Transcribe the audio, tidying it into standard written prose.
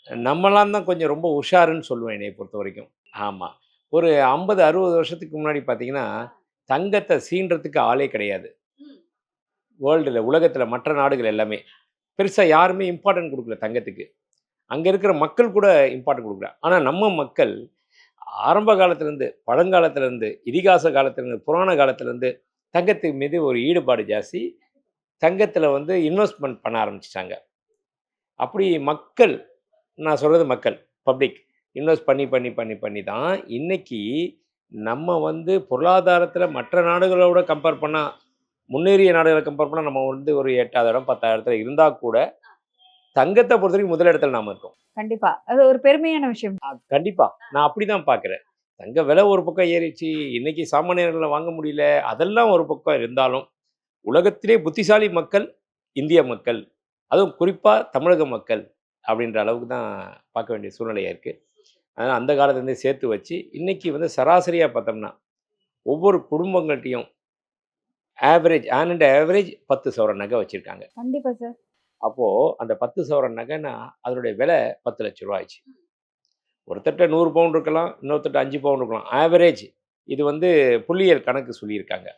நம்மலாம் தான் கொஞ்சம் ரொம்ப உஷாருன்னு சொல்லுவேன் என்னைய பொறுத்தவரைக்கும். ஆமா. ஒரு 50, 60 வருஷத்துக்கு முன்னாடி பார்த்தீங்கன்னா, தங்கத்த சீண்டுறதுக்கு ஆளே கிடையாது. வேர்ல்டுல உலகத்தில மற்ற நாடுகள் எல்லாமே. பெருசா யாருமே இம்பார்ட்டன்ட் குடுக்கல தங்கத்துக்கு. அங்க இருக்கிற மக்கள் கூட இம்பார்ட்டன்ட் குடுக்கல. ஆனா நம்ம மக்கள் ஆரம்ப காலத்திலருந்து, பழங்காலத்திலருந்து, இதிகாச காலத்திலருந்து, புராண காலத்திலருந்து தங்கத்தின் மீது ஒரு ஈடுபாடு ஜாஸ்தி. தங்கத்தில வந்து இன்வெஸ்ட்மென்ட் பண்ண ஆரம்பிச்சுட்டாங்க. அப்படி மக்கள், நான் சொல்றது மக்கள், பப்ளிக் இன்வெஸ்ட் பண்ணி, பண்ணி, பண்ணி, பண்ணி தான் இன்னைக்கு நம்ம வந்து பொருளாதாரத்தில மற்ற நாடுகளோட கம்பேர் பண்ணா, முன்னேறிய நாடுகள கம்பேர் பண்ணா நம்ம வந்து ஒரு 8வது இடம், 10வது இடத்துல இருந்தா கூட, தங்கத்த பொறுத்தவரைக்கும் முதல் இடத்துல நாம இருக்கோம். கண்டிப்பா. அது ஒரு பெருமையான விஷயம். கண்டிப்பா. நான் அப்படிதான் பார்க்குறேன். தங்க விலை ஒரு பக்கம் ஏறிடுச்சு. இன்னைக்கு சாமானியர்களால வாங்க முடியல. அதெல்லாம் ஒரு பக்கம் இருந்தாலும், உலகத்திலே புத்திசாலி மக்கள் இந்திய மக்கள். அதுவும் குறிப்பா தமிழக மக்கள் அப்படின்ற அளவுக்கு தான் பார்க்க வேண்டிய சூழ்நிலையா இருக்கு. அதனால அந்த காலத்துலேருந்தே சேர்த்து வச்சு, இன்னைக்கு வந்து சராசரியா பார்த்தோம்னா, ஒவ்வொரு குடும்பங்கள்ட்டயும் ஆன் அண்ட் ஆவரேஜ் 10 சவரன் நகை வச்சிருக்காங்க. கண்டிப்பா சார். அப்போ அந்த 10 சவரன் நகைன்னா, அதனுடைய விலை ரூ. 10,00,000 ஆச்சு. ஒருத்தர்ட்ட 100 பவுன் இருக்கலாம். இன்னொருத்தர்ட்ட 5 பவுன் இருக்கலாம். ஆவரேஜ் இது வந்து புள்ளியியல் கணக்கு சொல்லியிருக்காங்க.